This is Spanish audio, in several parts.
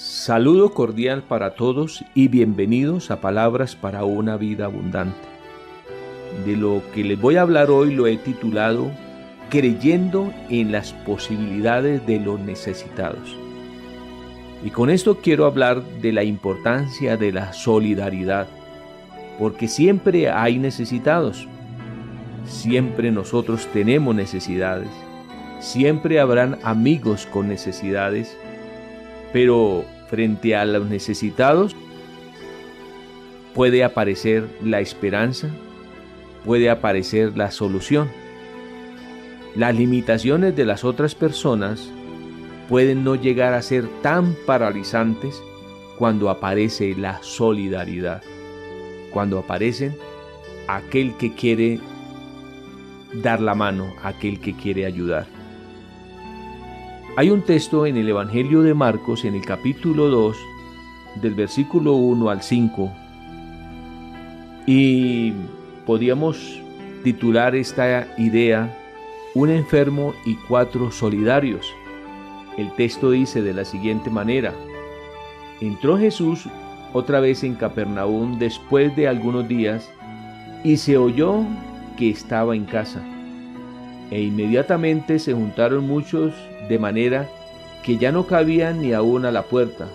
Saludo cordial para todos y bienvenidos a Palabras para una vida abundante. De lo que les voy a hablar hoy lo he titulado Creyendo en las posibilidades de los necesitados. Y con esto quiero hablar de la importancia de la solidaridad, porque siempre hay necesitados, siempre nosotros tenemos necesidades, siempre habrán amigos con necesidades, pero frente a los necesitados puede aparecer la esperanza, puede aparecer la solución. Las limitaciones de las otras personas pueden no llegar a ser tan paralizantes cuando aparece la solidaridad, cuando aparece aquel que quiere dar la mano, aquel que quiere ayudar. Hay un texto en el Evangelio de Marcos, en el capítulo 2, del versículo 1 al 5, y podríamos titular esta idea, Un enfermo y 4 solidarios. El texto dice de la siguiente manera: Entró Jesús otra vez en Capernaum después de algunos días, y se oyó que estaba en casa. E inmediatamente se juntaron muchos, de manera que ya no cabían ni aún a la puerta,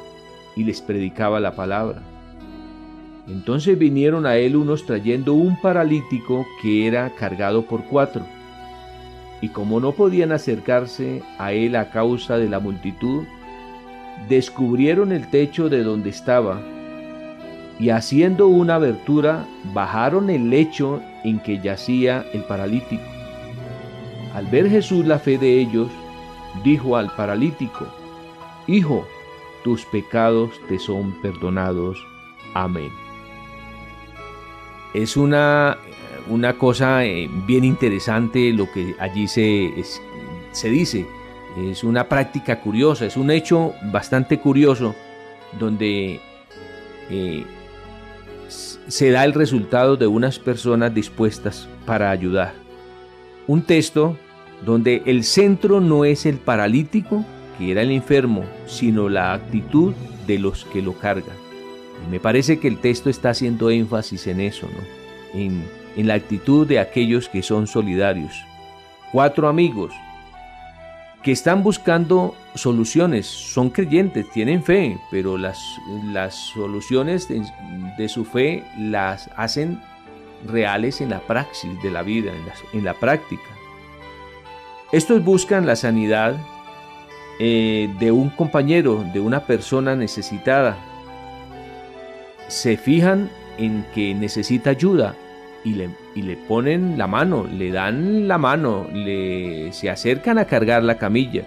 y les predicaba la palabra. Entonces vinieron a él unos trayendo un paralítico que era cargado por 4. Y como no podían acercarse a él a causa de la multitud, descubrieron el techo de donde estaba, y haciendo una abertura, bajaron el lecho en que yacía el paralítico. Al ver Jesús la fe de ellos, dijo al paralítico: Hijo, tus pecados te son perdonados. Amén. Es una cosa bien interesante lo que allí se dice. Es una práctica curiosa, es un hecho bastante curioso donde se da el resultado de unas personas dispuestas para ayudar. Un texto donde el centro no es el paralítico, que era el enfermo, sino la actitud de los que lo cargan. Y me parece que el texto está haciendo énfasis en eso, ¿no? En la actitud de aquellos que son solidarios. 4 amigos que están buscando soluciones, son creyentes, tienen fe, pero las soluciones de su fe las hacen reales en la praxis de la vida, en la práctica. Estos buscan la sanidad de un compañero, de una persona necesitada. Se fijan en que necesita ayuda y le ponen la mano, le dan la mano, se acercan a cargar la camilla.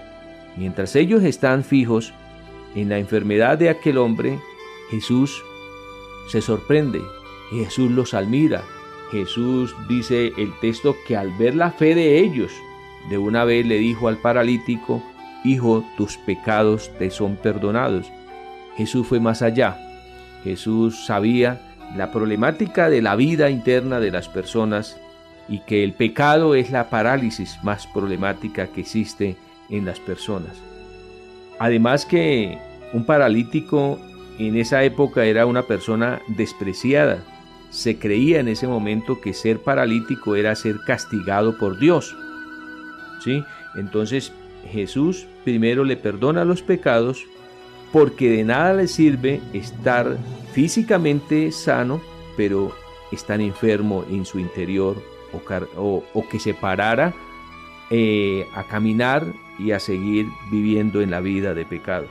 Mientras ellos están fijos en la enfermedad de aquel hombre, Jesús se sorprende, Jesús los admira. Jesús, dice el texto, que al ver la fe de ellos, de una vez le dijo al paralítico: Hijo, tus pecados te son perdonados. Jesús fue más allá. Jesús sabía la problemática de la vida interna de las personas y que el pecado es la parálisis más problemática que existe en las personas. Además que un paralítico en esa época era una persona despreciada. Se creía en ese momento que ser paralítico era ser castigado por Dios. ¿Sí? Entonces Jesús primero le perdona los pecados, porque de nada le sirve estar físicamente sano, pero estar enfermo en su interior, o que se parara a caminar y a seguir viviendo en la vida de pecado.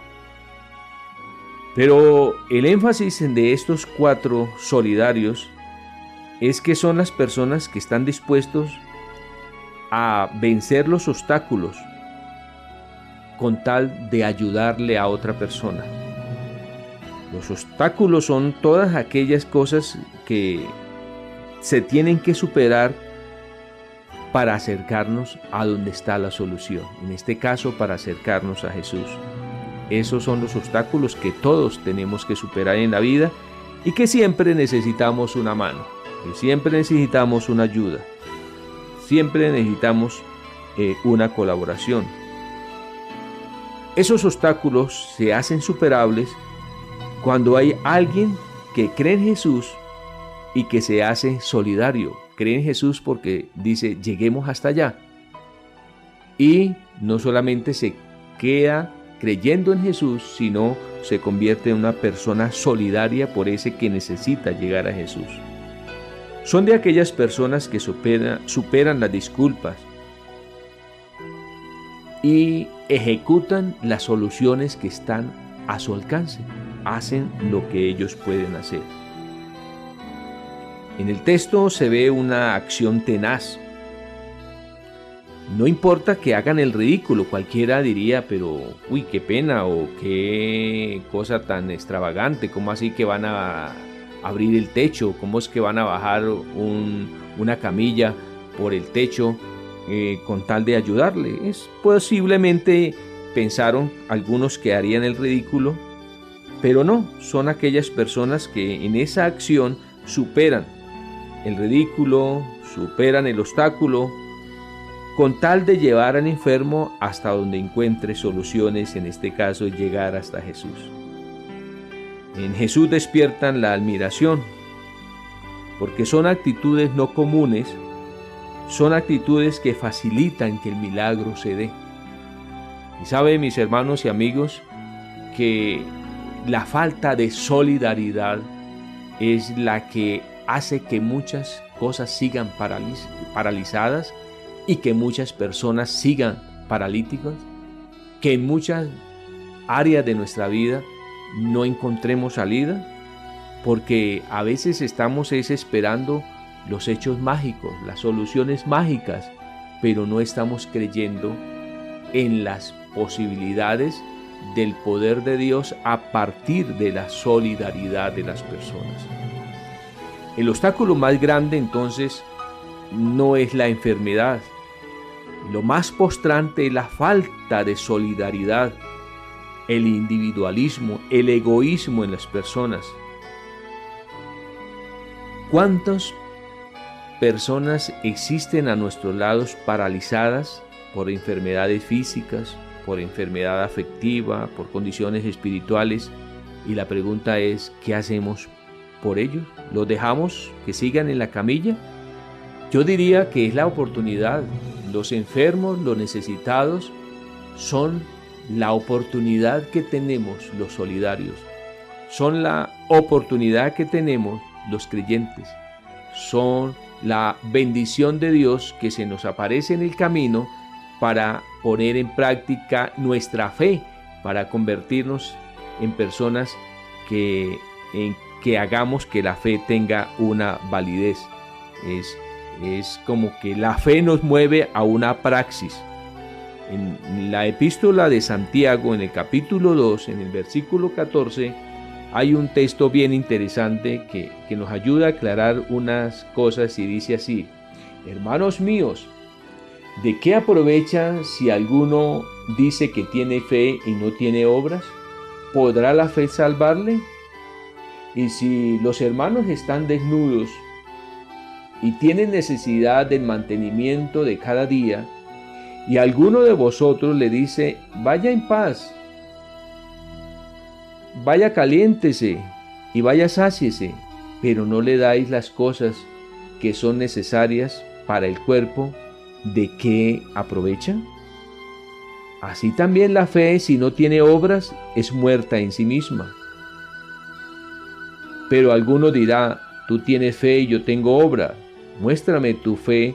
Pero el énfasis de estos 4 solidarios es que son las personas que están dispuestos a vencer los obstáculos con tal de ayudarle a otra persona. Los obstáculos son todas aquellas cosas que se tienen que superar para acercarnos a donde está la solución. En este caso, para acercarnos a Jesús. Esos son los obstáculos que todos tenemos que superar en la vida y que siempre necesitamos una mano, que siempre necesitamos una ayuda, siempre necesitamos una colaboración. Esos obstáculos se hacen superables cuando hay alguien que cree en Jesús y que se hace solidario. Cree en Jesús porque dice, lleguemos hasta allá. Y no solamente se queda creyendo en Jesús, sino se convierte en una persona solidaria por ese que necesita llegar a Jesús. Son de aquellas personas que superan las disculpas y ejecutan las soluciones que están a su alcance. Hacen lo que ellos pueden hacer. En el texto se ve una acción tenaz. No importa que hagan el ridículo, cualquiera diría, pero uy, qué pena o qué cosa tan extravagante, ¿cómo así que van a abrir el techo? ¿Cómo es que van a bajar una camilla por el techo con tal de ayudarle? Posiblemente pensaron algunos que harían el ridículo, pero no, son aquellas personas que en esa acción superan el ridículo, superan el obstáculo, con tal de llevar al enfermo hasta donde encuentre soluciones, en este caso llegar hasta Jesús. En Jesús despiertan la admiración, porque son actitudes no comunes, son actitudes que facilitan que el milagro se dé. Y saben, mis hermanos y amigos, que la falta de solidaridad es la que hace que muchas cosas sigan paralizadas y que muchas personas sigan paralíticas, que en muchas áreas de nuestra vida no encontremos salida, porque a veces estamos esperando los hechos mágicos, las soluciones mágicas, pero no estamos creyendo en las posibilidades del poder de Dios a partir de la solidaridad de las personas. El obstáculo más grande entonces no es la enfermedad. Lo más postrante es la falta de solidaridad, el individualismo, el egoísmo en las personas. ¿Cuántas personas existen a nuestros lados paralizadas por enfermedades físicas, por enfermedad afectiva, por condiciones espirituales? Y la pregunta es, ¿qué hacemos por ellos? ¿Los dejamos que sigan en la camilla? Yo diría que es la oportunidad. Los enfermos, los necesitados, son la oportunidad que tenemos los solidarios. Son la oportunidad que tenemos los creyentes. Son la bendición de Dios que se nos aparece en el camino para poner en práctica nuestra fe, para convertirnos en personas que hagamos que la fe tenga una validez. Es como que la fe nos mueve a una praxis. En la epístola de Santiago, en el capítulo 2, en el versículo 14, hay un texto bien interesante que nos ayuda a aclarar unas cosas y dice así: hermanos míos, ¿de qué aprovecha si alguno dice que tiene fe y no tiene obras? ¿Podrá la fe salvarle? Y si los hermanos están desnudos y tienen necesidad del mantenimiento de cada día, y alguno de vosotros le dice, vaya en paz, vaya caliéntese y vaya sáciese, pero no le dais las cosas que son necesarias para el cuerpo, ¿de qué aprovecha? Así también la fe, si no tiene obras, es muerta en sí misma. Pero alguno dirá, tú tienes fe y yo tengo obra. Muéstrame tu fe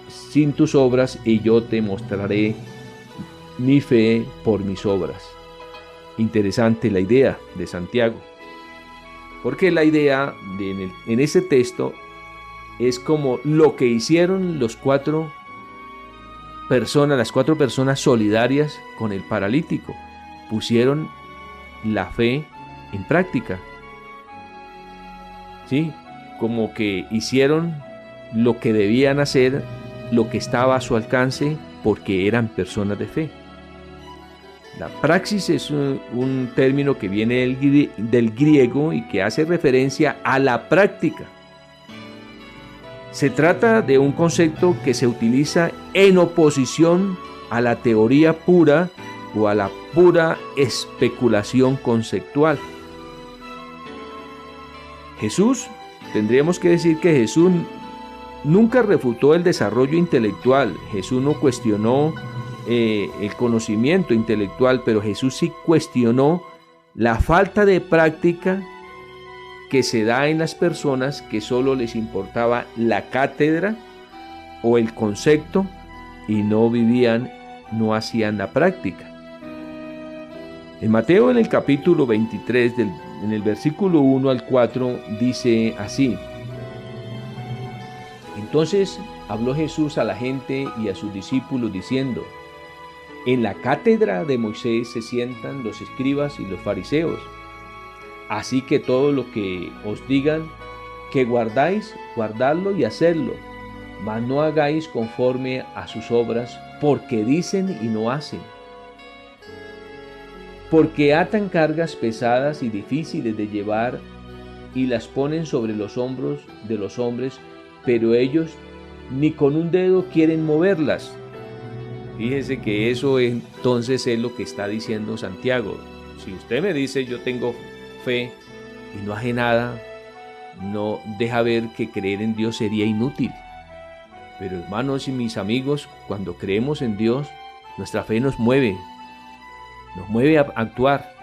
sin tus obras y yo te mostraré mi fe por mis obras. Interesante la idea de Santiago, porque la idea en ese texto es como lo que hicieron las cuatro personas solidarias con el paralítico. Pusieron la fe en práctica. ¿Sí? Como que hicieron lo que debían hacer, lo que estaba a su alcance, porque eran personas de fe. La praxis es un término que viene del griego y que hace referencia a la práctica. Se trata de un concepto que se utiliza en oposición a la teoría pura o a la pura especulación conceptual. Jesús, tendríamos que decir que Jesús nunca refutó el desarrollo intelectual. Jesús no cuestionó el conocimiento intelectual, pero Jesús sí cuestionó la falta de práctica que se da en las personas que solo les importaba la cátedra o el concepto y no vivían, no hacían la práctica. En Mateo, en el capítulo 23, en el versículo 1 al 4, dice así: Entonces habló Jesús a la gente y a sus discípulos diciendo: En la cátedra de Moisés se sientan los escribas y los fariseos. Así que todo lo que os digan que guardáis, guardadlo y hacedlo, mas no hagáis conforme a sus obras, porque dicen y no hacen. Porque atan cargas pesadas y difíciles de llevar y las ponen sobre los hombros de los hombres, pero ellos ni con un dedo quieren moverlas. Fíjese que eso entonces es lo que está diciendo Santiago. Si usted me dice yo tengo fe y no hace nada, no deja ver que creer en Dios sería inútil. Pero hermanos y mis amigos, cuando creemos en Dios, nuestra fe nos mueve a actuar.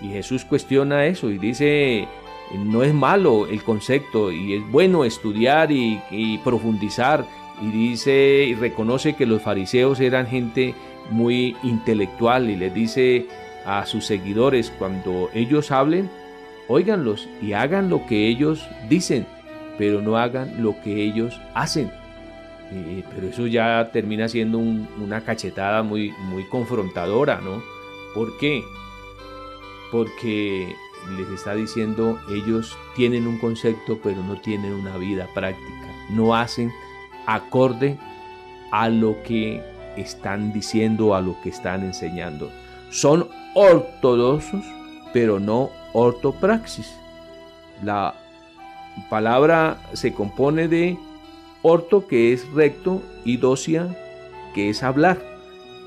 Y Jesús cuestiona eso y dice: no es malo el concepto y es bueno estudiar y profundizar. Y dice y reconoce que los fariseos eran gente muy intelectual y les dice a sus seguidores: cuando ellos hablen, óiganlos y hagan lo que ellos dicen, pero no hagan lo que ellos hacen. Pero eso ya termina siendo una cachetada muy confrontadora, ¿no? ¿Por qué? Porque les está diciendo, ellos tienen un concepto, pero no tienen una vida práctica. No hacen acorde a lo que están diciendo, a lo que están enseñando. Son ortodoxos, pero no ortopraxis. La palabra se compone de orto, que es recto, y doxia, que es hablar.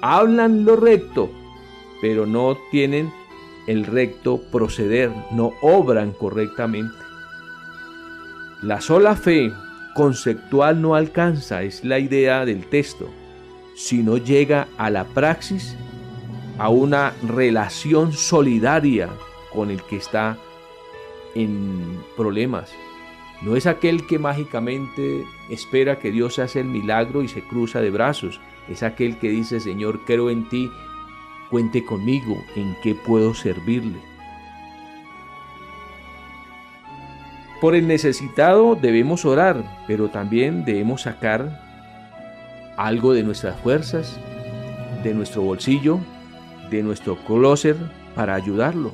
Hablan lo recto, pero no tienen el recto proceder, no obran correctamente. La sola fe conceptual no alcanza, es la idea del texto, si no llega a la praxis, a una relación solidaria con el que está en problemas. No es aquel que mágicamente espera que Dios haga el milagro y se cruza de brazos. Es aquel que dice: Señor, creo en ti, cuente conmigo, ¿en qué puedo servirle? Por el necesitado debemos orar, pero también debemos sacar algo de nuestras fuerzas, de nuestro bolsillo, de nuestro closet para ayudarlo.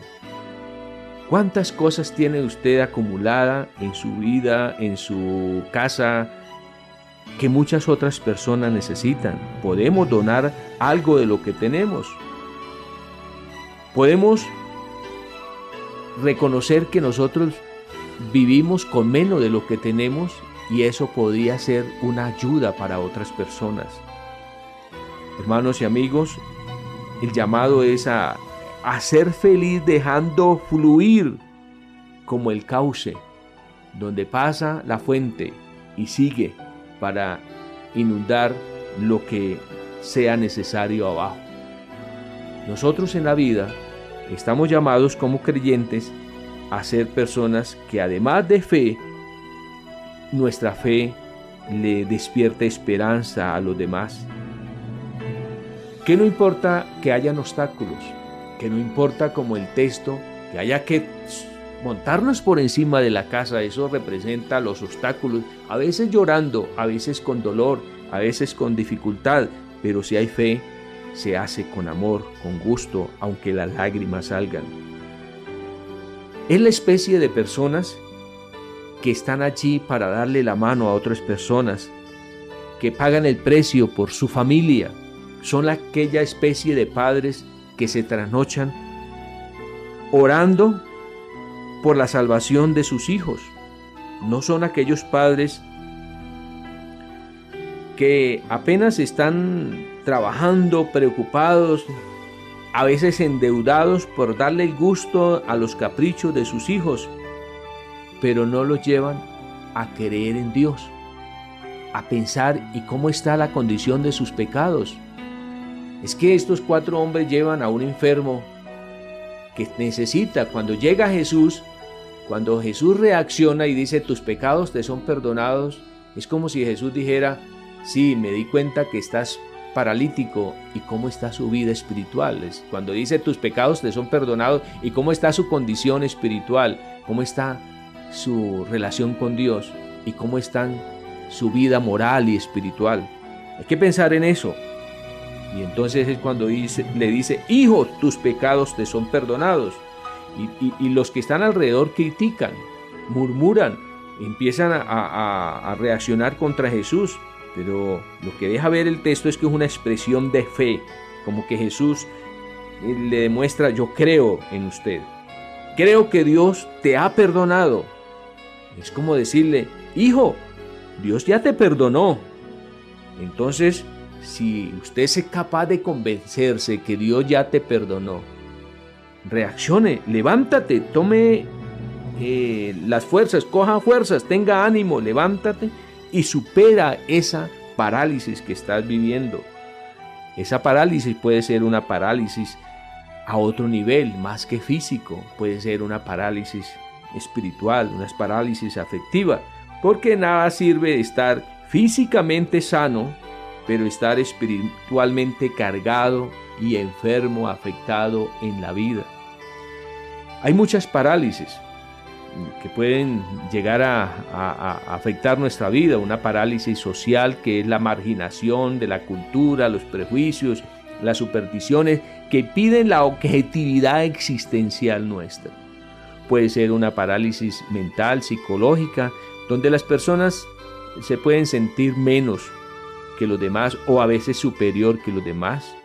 ¿Cuántas cosas tiene usted acumulada en su vida, en su casa, que muchas otras personas necesitan? Podemos donar algo de lo que tenemos. Podemos reconocer que nosotros vivimos con menos de lo que tenemos y eso podría ser una ayuda para otras personas. Hermanos y amigos, el llamado es a ser feliz dejando fluir como el cauce, donde pasa la fuente y sigue para inundar lo que sea necesario abajo. Nosotros en la vida estamos llamados como creyentes a ser personas que, además de fe, nuestra fe le despierta esperanza a los demás. Que no importa que hayan obstáculos, que no importa, como el texto, que haya que montarnos por encima de la casa. Eso representa los obstáculos, a veces llorando, a veces con dolor, a veces con dificultad, pero si hay fe, se hace con amor, con gusto, aunque las lágrimas salgan. Es la especie de personas que están allí para darle la mano a otras personas, que pagan el precio por su familia. Son aquella especie de padres que se trasnochan orando por la salvación de sus hijos. No son aquellos padres que apenas están trabajando, preocupados a veces endeudados por darle el gusto a los caprichos de sus hijos, pero no los llevan a creer en Dios, a pensar y cómo está la condición de sus pecados. Es que estos 4 hombres llevan a un enfermo que necesita, cuando llega Jesús, cuando Jesús reacciona y dice tus pecados te son perdonados, es como si Jesús dijera, sí, me di cuenta que estás paralítico y cómo está su vida espiritual. Cuando dice tus pecados te son perdonados y cómo está su condición espiritual, cómo está su relación con Dios y cómo está su vida moral y espiritual. Hay que pensar en eso. Y entonces es cuando le dice, hijo, tus pecados te son perdonados. Y los que están alrededor critican, murmuran, empiezan a reaccionar contra Jesús. Pero lo que deja ver el texto es que es una expresión de fe, como que Jesús le demuestra, yo creo en usted. Creo que Dios te ha perdonado. Es como decirle, hijo, Dios ya te perdonó. Entonces, si usted es capaz de convencerse que Dios ya te perdonó, reaccione, levántate, tome las fuerzas, coja fuerzas, tenga ánimo, levántate y supera esa parálisis que estás viviendo. Esa parálisis puede ser una parálisis a otro nivel, más que físico, puede ser una parálisis espiritual, una parálisis afectiva, porque nada sirve estar físicamente sano, pero estar espiritualmente cargado y enfermo, afectado en la vida. Hay muchas parálisis que pueden llegar a afectar nuestra vida. Una parálisis social, que es la marginación de la cultura, los prejuicios, las supersticiones que piden la objetividad existencial nuestra. Puede ser una parálisis mental, psicológica, donde las personas se pueden sentir menos que los demás o a veces superior que los demás.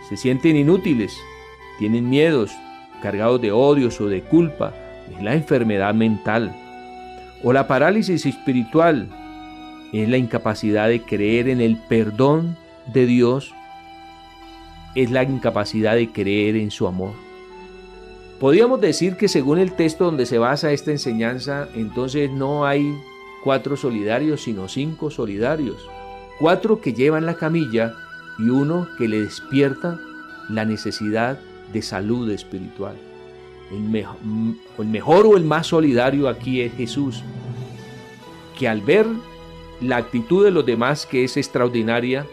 Se sienten inútiles, tienen miedos, cargados de odios o de culpa. Es la enfermedad mental. O la parálisis espiritual es la incapacidad de creer en el perdón de Dios, es la incapacidad de creer en su amor. Podríamos decir que según el texto donde se basa esta enseñanza, entonces no hay 4 solidarios, sino 5 solidarios. 4 que llevan la camilla y 1 que le despierta la necesidad de salud espiritual. El mejor o el más solidario aquí es Jesús, que al ver la actitud de los demás, que es extraordinaria,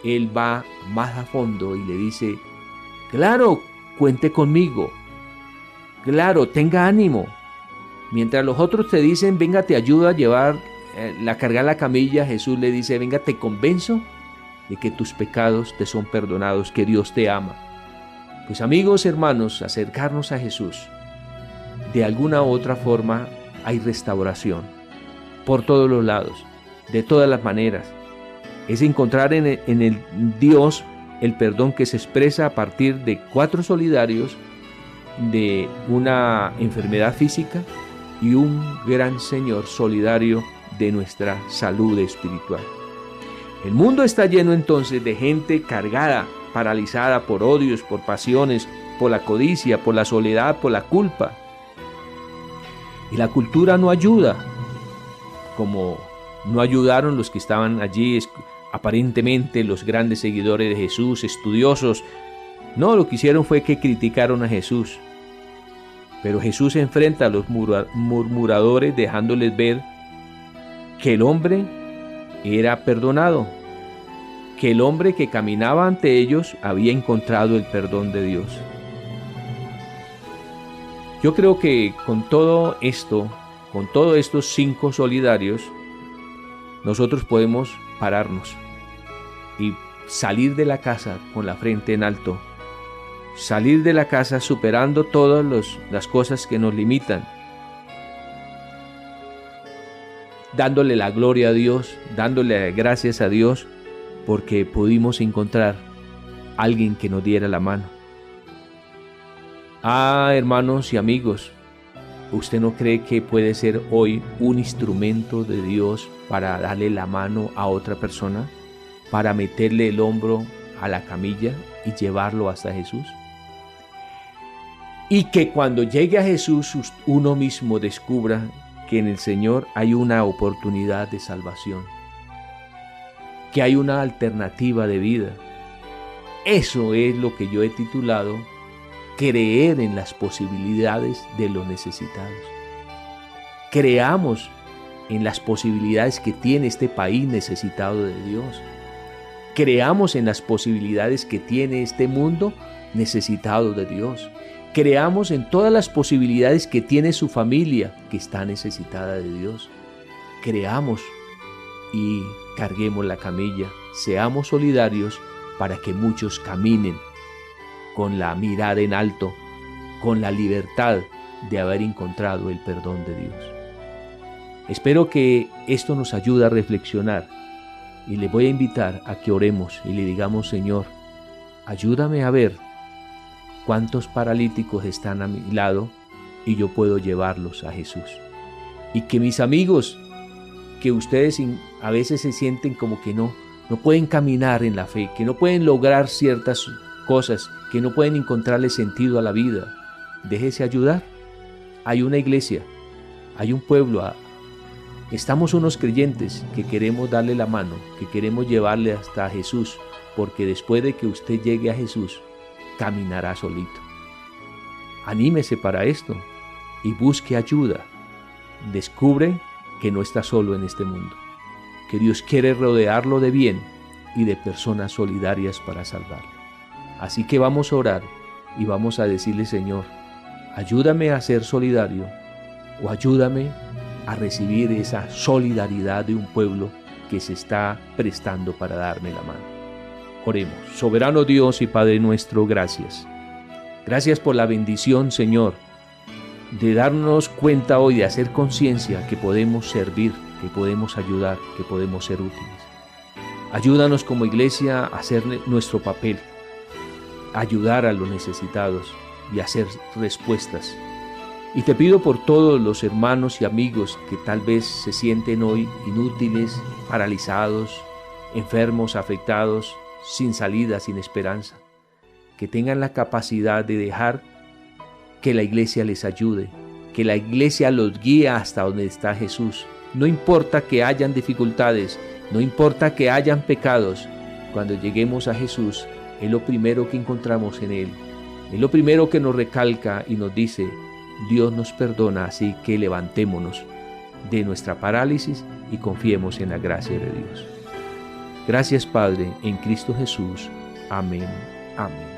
Él va más a fondo y le dice, claro, cuente conmigo, claro, tenga ánimo. Mientras los otros te dicen, venga, te ayudo a llevar, a cargar la camilla, Jesús le dice, venga, te convenzo de que tus pecados te son perdonados, que Dios te ama. Pues amigos, hermanos, acercarnos a Jesús, de alguna u otra forma hay restauración, por todos los lados, de todas las maneras. Es encontrar en el Dios el perdón que se expresa a partir de 4 solidarios, de una enfermedad física y un gran Señor solidario de nuestra salud espiritual. El mundo está lleno entonces de gente cargada, paralizada por odios, por pasiones, por la codicia, por la soledad, por la culpa. Y la cultura no ayuda, como no ayudaron los que estaban allí, aparentemente los grandes seguidores de Jesús, estudiosos. No, lo que hicieron fue que criticaron a Jesús. Pero Jesús se enfrenta a los murmuradores, dejándoles ver que el hombre era perdonado, que el hombre que caminaba ante ellos había encontrado el perdón de Dios. Yo creo que con todo esto, con todos estos 5 solidarios, nosotros podemos pararnos y salir de la casa con la frente en alto, salir de la casa superando todas las cosas que nos limitan, dándole la gloria a Dios, dándole gracias a Dios, porque pudimos encontrar a alguien que nos diera la mano. Hermanos y amigos, ¿usted no cree que puede ser hoy un instrumento de Dios para darle la mano a otra persona? Para meterle el hombro a la camilla y llevarlo hasta Jesús. y que cuando llegue a Jesús uno mismo descubra que en el Señor hay una oportunidad de salvación, que hay una alternativa de vida. Eso es lo que yo he titulado creer en las posibilidades de los necesitados. Creamos en las posibilidades que tiene este país necesitado de Dios. Creamos en las posibilidades que tiene este mundo necesitado de Dios. Creamos en todas las posibilidades que tiene su familia que está necesitada de Dios. Creamos y carguemos la camilla. Seamos solidarios para que muchos caminen con la mirada en alto, con la libertad de haber encontrado el perdón de Dios. Espero que esto nos ayude a reflexionar y le voy a invitar a que oremos y le digamos: Señor, ayúdame a ver cuántos paralíticos están a mi lado y yo puedo llevarlos a Jesús. Y que mis amigos, que ustedes a veces se sienten como que no pueden caminar en la fe, que no pueden lograr ciertas cosas, que no pueden encontrarle sentido a la vida, déjese ayudar. Hay una iglesia, hay un pueblo, estamos unos creyentes que queremos darle la mano, que queremos llevarle hasta Jesús, porque después de que usted llegue a Jesús, caminará solito. Anímese para esto y busque ayuda. Descubre que no está solo en este mundo, que Dios quiere rodearlo de bien y de personas solidarias para salvarlo. Así que vamos a orar y vamos a decirle: Señor, ayúdame a ser solidario, o ayúdame a recibir esa solidaridad de un pueblo que se está prestando para darme la mano. Oremos. Soberano Dios y Padre nuestro, gracias. Gracias por la bendición, Señor, de darnos cuenta hoy, de hacer conciencia que podemos servir, que podemos ayudar, que podemos ser útiles. Ayúdanos como iglesia a hacer nuestro papel, ayudar a los necesitados y hacer respuestas. Y te pido por todos los hermanos y amigos que tal vez se sienten hoy inútiles, paralizados, enfermos, afectados, sin salida, sin esperanza, que tengan la capacidad de dejar que la iglesia les ayude, que la iglesia los guíe hasta donde está Jesús. No importa que hayan dificultades, no importa que hayan pecados, cuando lleguemos a Jesús, es lo primero que encontramos en Él. Es lo primero que nos recalca y nos dice: Dios nos perdona, así que levantémonos de nuestra parálisis y confiemos en la gracia de Dios. Gracias, Padre, en Cristo Jesús. Amén. Amén.